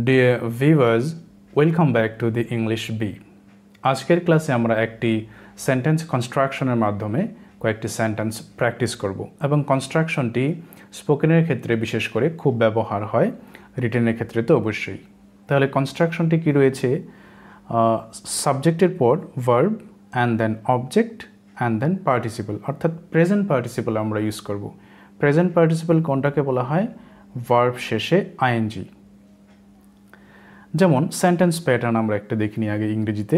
Dear viewers, welcome back to the English B. আজকের ক্লাসে আমরা একটি সেন্টেন্স কনস্ট্রাকশনের মাধ্যমে কয়েকটি সেন্টেন্স প্র্যাকটিস করব এবং কনস্ট্রাকশনটি স্পোকেনের ক্ষেত্রে বিশেষ করে খুব ব্যবহার হয়, রিটেনের ক্ষেত্রে তো অবশ্যই। তাহলে কনস্ট্রাকশনটি কি রয়েছে? সাবজেক্টের পর verb and then object and then participle, অর্থাৎ প্রেজেন্ট পার্টিসিপল আমরা ইউজ করব। প্রেজেন্ট পার্টিসিপল কোনটাকে বলা হয়? ভার্ব শেষে আইএনজি। যেমন সেন্টেন্স প্যাটার্ন আমরা একটা দেখে নিই আগে ইংরেজিতে,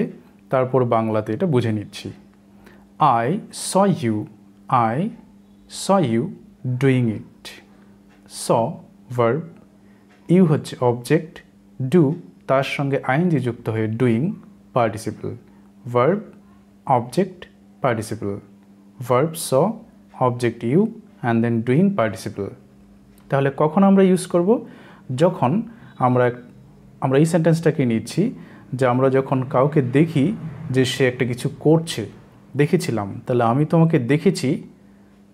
তারপর বাংলাতে এটা বুঝে নিচ্ছি। I saw you doing it. Saw verb, you হচ্ছে অবজেক্ট, ডু তার সঙ্গে আইএনজি যুক্ত হয়ে doing participle. Verb object participle, verb saw object you and then doing participle. তাহলে কখন আমরা ইউজ করব? যখন আমরা এই সেন্টেন্সটাকে নিচ্ছি যে আমরা যখন কাউকে দেখি যে সে একটা কিছু করছে, দেখেছিলাম, তাহলে আমি তোমাকে দেখেছি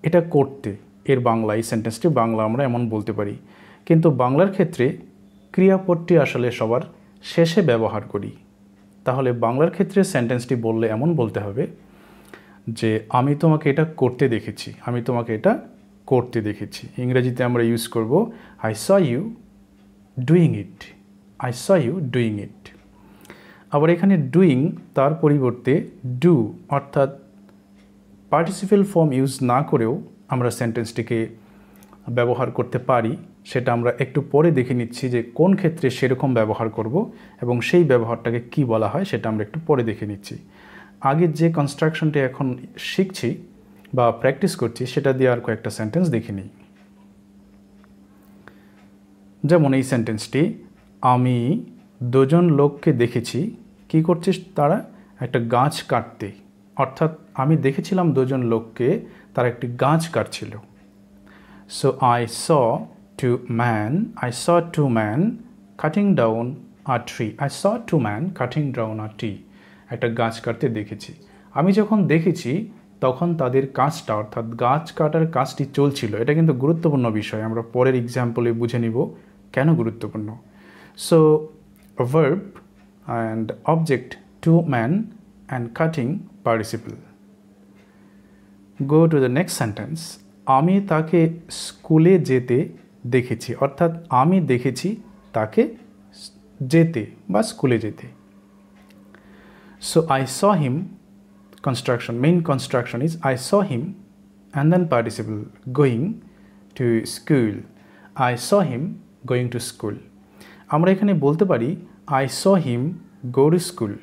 এটা করতে, এর বাংলা, এই সেন্টেন্সটি বাংলা আমরা এমন বলতে পারি। কিন্তু বাংলার ক্ষেত্রে ক্রিয়াপদটি আসলে সবার শেষে ব্যবহার করি। তাহলে বাংলার ক্ষেত্রে সেন্টেন্সটি বললে এমন বলতে হবে যে আমি তোমাকে এটা করতে দেখেছি, আমি তোমাকে এটা করতে দেখেছি। ইংরেজিতে আমরা ইউজ করব I saw you doing it. I saw you doing it. আবার এখানে ডুইং তার পরিবর্তে ডু, অর্থাৎ পার্টিসিপেল ফর্ম ইউজ না করেও আমরা সেন্টেন্সটিকে ব্যবহার করতে পারি। সেটা আমরা একটু পরে দেখে নিচ্ছি যে কোন ক্ষেত্রে সেরকম ব্যবহার করব এবং সেই ব্যবহারটাকে কি বলা হয় সেটা আমরা একটু পরে দেখে নিচ্ছি। আগে যে কনস্ট্রাকশনটি এখন শিখছি বা প্র্যাকটিস করছি সেটা দিয়ে আর কয়েকটা সেন্টেন্স দেখে নিই। যেমন এই সেন্টেন্সটি, আমি দুজন লোককে দেখেছি কি করছিস তারা? একটা গাছ কাটতে। অর্থাৎ আমি দেখেছিলাম দুজন লোককে তারা একটি গাছ কাটছিল। So I saw to man cutting down a tree. I saw to man cutting down a tree. একটা গাছ কাটতে দেখেছি। আমি যখন দেখেছি তখন তাদের কাজটা, অর্থাৎ গাছ কাটার কাজটি চলছিল। এটা কিন্তু গুরুত্বপূর্ণ বিষয়, আমরা পরের এক্সাম্পলে বুঝে নিব কেন গুরুত্বপূর্ণ। So a verb and object to man and cutting participle. Go to the next sentence. আমি তাকে স্কুলে যেতে দেখেছি, অর্থাৎ আমি দেখেছি তাকে যেতে বা স্কুলে যেতে। So I saw him, main construction is I saw him and then participle going to school. I saw him going to school. আমরা এখানে বলতে পারি I saw him go to school,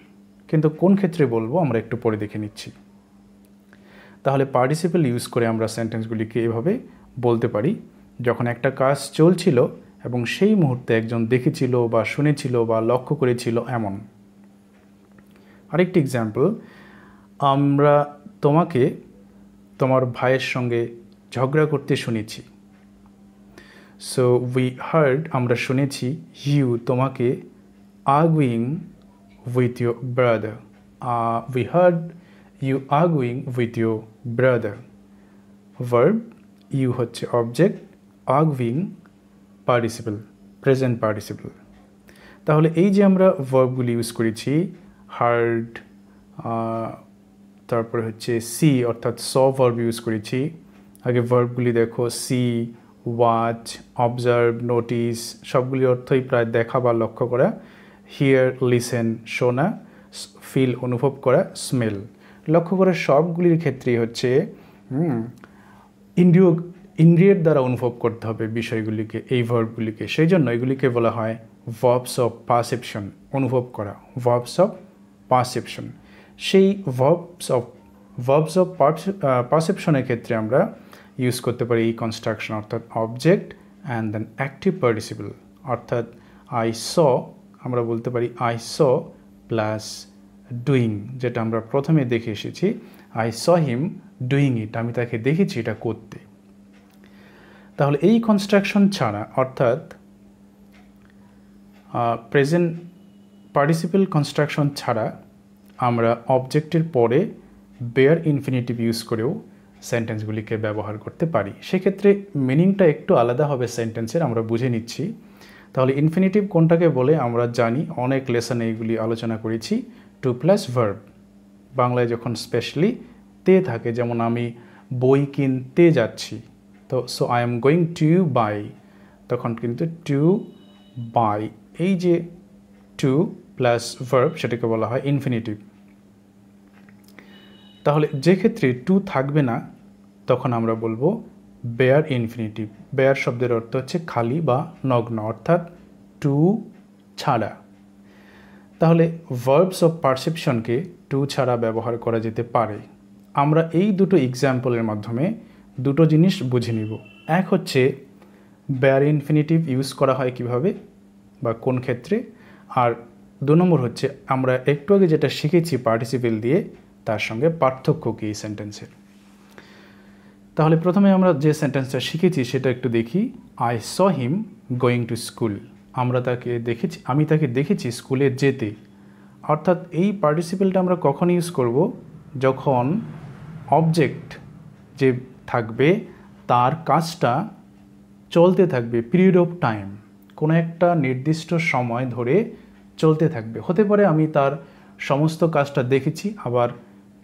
কিন্তু কোন ক্ষেত্রে বলবো আমরা একটু পরে দেখে নিচ্ছি। তাহলে পার্টিসিপল ইউজ করে আমরা সেন্টেন্সগুলিকে এভাবে বলতে পারি যখন একটা কাজ চলছিল এবং সেই মুহূর্তে একজন দেখেছিল বা শুনেছিল বা লক্ষ্য করেছিল এমন। আরেকটি এক্সাম্পল, আমরা তোমাকে তোমার ভাইয়ের সঙ্গে ঝগড়া করতে শুনেছি। সো উই হার্ড, আমরা শুনেছি, ইউ তোমাকে arguing with your brother. We heard you arguing with your brother. Verb, you হচ্ছে object, arguing participle, present participle. তাহলে এই যে আমরা ভার্বগুলি ইউজ করেছি, হার্ড, তারপরে হচ্ছে সি, অর্থাৎ স ভার্ব ইউজ করেছি। আগে ভার্বগুলি দেখো, সি, ওয়াচ, অবজার্ভ, নোটিস, সবগুলি অর্থই প্রায় দেখা বা লক্ষ্য করা। হিয়ার, লিসেন, শোনা, ফিল, অনুভব করা, স্মেল। লক্ষ্য করা সবগুলির ক্ষেত্রেই হচ্ছে ইন্দ্রিয়ের দ্বারা অনুভব করতে হবে বিষয়গুলিকে, এই ভার্বগুলিকে। সেই জন্য এগুলিকে বলা হয় ভার্বস অফ পারসেপশন, অনুভব করা, ভার্বস অফ পারসেপশন। সেই ভার্বস অফ পারসেপশনের ক্ষেত্রে আমরা ইউজ করতে পারি এই কনস্ট্রাকশন, অর্থাৎ object and then active participle. অর্থাৎ আই স, আমরা বলতে পারি আই স প্লাস ডুইং, যেটা আমরা প্রথমে দেখে এসেছি। I saw him doing it, আমি তাকে দেখেছি এটা করতে। তাহলে এই কনস্ট্রাকশন ছাড়া, অর্থাৎ প্রেজেন্ট পার্টিসিপল কনস্ট্রাকশন ছাড়া আমরা অবজেক্টের পরে বেয়ার ইনফিনিটিভ ইউজ করেও সেন্টেন্সগুলিকে ব্যবহার করতে পারি। সেক্ষেত্রে মিনিংটা একটু আলাদা হবে সেন্টেন্সের, আমরা বুঝে নিচ্ছি। তাহলে ইনফিনিটিভ কোনটাকে বলে আমরা জানি, অনেক লেসনে এইগুলি আলোচনা করেছি। টু প্লাস ভার্ব, বাংলায় যখন স্পেশালি তে থাকে, যেমন আমি বই কিনতে যাচ্ছি, তো so I am going to buy, তখন কিন্তু টু বাই, এই যে টু প্লাস ভার্ব সেটাকে বলা হয় ইনফিনিটিভ। তাহলে যে ক্ষেত্রে টু থাকবে না তখন আমরা বলবো বেয়ার ইনফিনিটিভ। বেয়ার শব্দের অর্থ হচ্ছে খালি বা নগ্ন, অর্থাৎ টু ছাড়া। তাহলে ভার্বস অফ পারসেপশনকে টু ছাড়া ব্যবহার করা যেতে পারে। আমরা এই দুটো এক্সাম্পলের মাধ্যমে দুটো জিনিস বুঝে নিব। এক হচ্ছে বেয়ার ইনফিনিটিভ ইউজ করা হয় কিভাবে বা কোন ক্ষেত্রে, আর 2 নম্বর হচ্ছে আমরা একটু আগে যেটা শিখেছি পার্টিসিপেল দিয়ে, তার সঙ্গে পার্থক্য কী এই সেন্টেন্সের। তাহলে প্রথমে আমরা যে সেন্টেন্সটা শিখেছি সেটা একটু দেখি। I saw him going to school, আমি তাকে দেখেছি স্কুলে যেতে। অর্থাৎ এই পার্টিসিপেলটা আমরা কখন ইউজ করব, যখন অবজেক্ট যে থাকবে তার কাজটা চলতে থাকবে, পিরিয়ড অফ টাইম, কোনো একটা নির্দিষ্ট সময় ধরে চলতে থাকবে। হতে পারে আমি তার সমস্ত কাজটা দেখেছি, আবার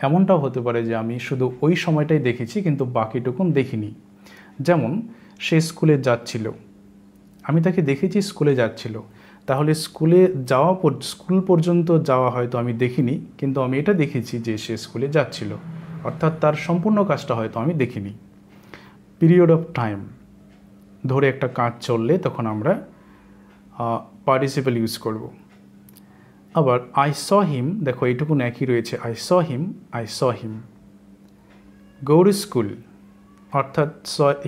এমনটাও হতে পারে যে আমি শুধু ওই সময়টাই দেখেছি কিন্তু বাকিটুকুন দেখিনি। যেমন সে স্কুলে যাচ্ছিল, আমি তাকে দেখেছি স্কুলে যাচ্ছিল। তাহলে স্কুল পর্যন্ত যাওয়া হয়তো আমি দেখিনি, কিন্তু আমি এটা দেখেছি যে সে স্কুলে যাচ্ছিল, অর্থাৎ তার সম্পূর্ণ কাজটা হয়তো আমি দেখিনি। পিরিয়ড অফ টাইম ধরে একটা কাজ চললে তখন আমরা পার্টিসিপল ইউজ করব। আবার আই স হিম, দেখো এইটুকুন একই রয়েছে, I saw him go to school, অর্থাৎ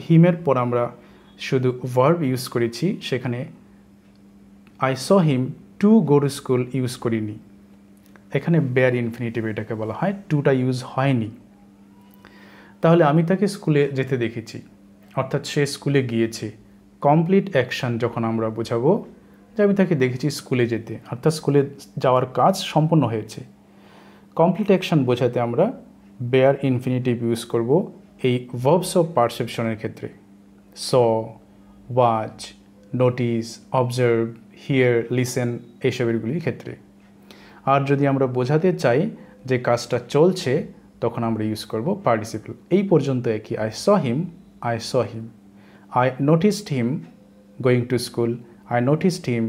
হিমের পর আমরা শুধু ভার্ব ইউজ করেছি, সেখানে I saw him to go to school use করিনি। এখানে বেয়ার ইনফিনিটিভ এটাকে বলা হয়, টুটা ইউজ হয়নি। তাহলে আমি তাকে স্কুলে যেতে দেখেছি, অর্থাৎ সে স্কুলে গিয়েছে। কমপ্লিট অ্যাকশান যখন আমরা বোঝাবো যে আমি তাকে দেখেছি স্কুলে যেতে, অর্থাৎ স্কুলে যাওয়ার কাজ সম্পন্ন হয়েছে। কমপ্লিট অ্যাকশান বোঝাতে আমরা বেয়ার ইনফিনিটিভ ইউজ করব এই ভার্বস অফ পারসেপশনের ক্ষেত্রে। Saw, watch, notice, observe, hear, listen এইসবেরগুলির ক্ষেত্রে। আর যদি আমরা বোঝাতে চাই যে কাজটা চলছে তখন আমরা ইউজ করব পার্টিসিপল। এই পর্যন্ত একই, I saw him, I noticed him going to school, I noticed him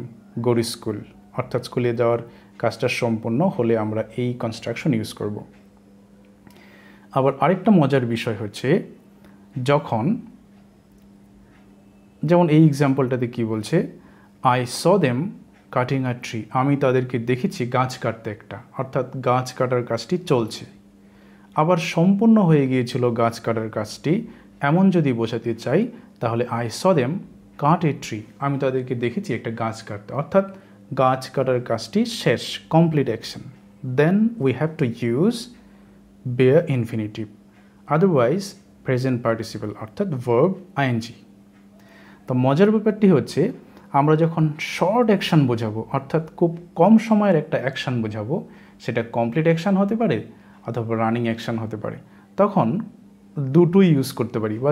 go to school, অর্থাৎ স্কুলে যাওয়ার কাজটা সম্পূর্ণ হলে আমরা এই কনস্ট্রাকশন ইউজ করব। আবার আরেকটা মজার বিষয় হচ্ছে, যখন যেমন এই এক্সাম্পলটাতে কি বলছে, I saw them cutting a tree, আমি তাদেরকে দেখেছি গাছ কাটতে একটা, অর্থাৎ গাছ কাটার কাজটি চলছে। আবার সম্পূর্ণ হয়ে গিয়েছিল গাছ কাটার কাজটি, এমন যদি বোঝাতে চাই তাহলে I saw them cut a tree, আমি তাদেরকে দেখেছি একটা গাছ কাটতে, অর্থাৎ গাছ কাটার কাজটি শেষ, complete action. Then we have to use bare infinitive, otherwise present participle অর্থাৎ ভার্ব আইএনজি। তো মজার ব্যাপারটি হচ্ছে, আমরা যখন শর্ট অ্যাকশান বোঝাবো, অর্থাৎ খুব কম সময়ের একটা অ্যাকশান বোঝাবো, সেটা কমপ্লিট অ্যাকশান হতে পারে অথবা রানিং অ্যাকশান হতে পারে, তখন দুটোই ইউজ করতে পারি বা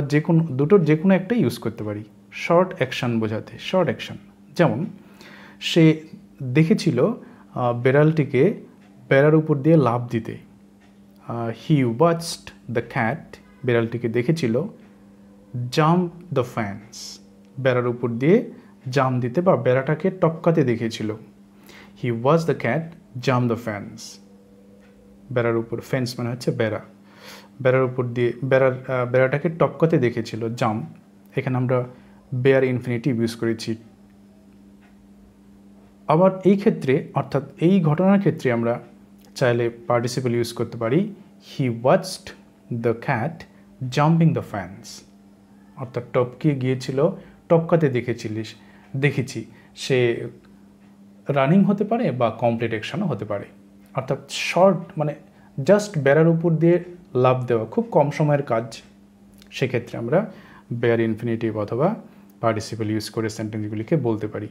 দুটোর যে কোনো একটা ইউজ করতে পারি শর্ট অ্যাকশান বোঝাতে। শর্ট অ্যাকশান যেমন সে দেখেছিল বেড়ালটিকে বেড়ার উপর দিয়ে লাফ দিতে, হি ওয়াচড দ্য ক্যাট, বেড়ালটিকে দেখেছিল জাম্প দ্য ফেন্স, বেড়ার উপর দিয়ে জাম্প দিতে বা বেড়াটাকে টপকাতে দেখেছিল। He watch the cat jump the fence, বেড়ার উপর, ফেন্স মানে হচ্ছে বেড়া, বেড়ার উপর দিয়ে বেড়াটাকে টপকাতে দেখেছিল, জাম্প। এখানে আমরা বেয়ার ইনফিনিটিভ ইউজ করেছি। আবার এই ক্ষেত্রে, অর্থাৎ এই ঘটনার ক্ষেত্রে আমরা চাইলে পার্টিসিপল ইউজ করতে পারি, he watched the cat jumping the fence, অর্থাৎ টপকে গিয়েছিল, টপকাতে দেখেছি। সে রানিং হতে পারে বা কমপ্লিট অ্যাকশনও হতে পারে। অর্থাৎ শর্ট মানে জাস্ট বেড়ার উপর দিয়ে লাফ দেওয়া, খুব কম সময়ের কাজ, সেক্ষেত্রে আমরা বেয়ার ইনফিনিটিভ অথবা পার্টিসিপল ইউজ করে সেন্টেন্সগুলিকে বলতে পারি।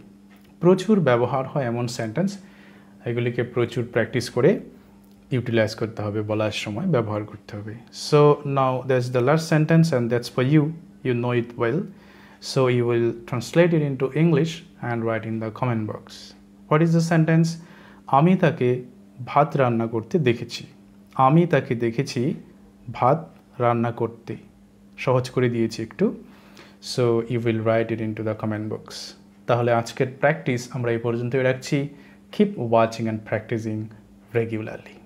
প্রচুর ব্যবহার হয় এমন সেন্টেন্স, এগুলিকে প্রচুর প্র্যাকটিস করে ইউটিলাইজ করতে হবে, বলার সময় ব্যবহার করতে হবে। So now that's the last sentence and that's for you, you know it well. So you will translate it into English and write in the comment box. What is the sentence? আমি তাকে ভাত রান্না করতে দেখেছি। আমি তাকে দেখেছি ভাত রান্না করতে। সহজ করে দিয়েছি একটু। So you will write it into the comment box. তাহলে আজকের প্র্যাকটিস আমরা এই পর্যন্তই রাখছি। Keep watching and practicing regularly.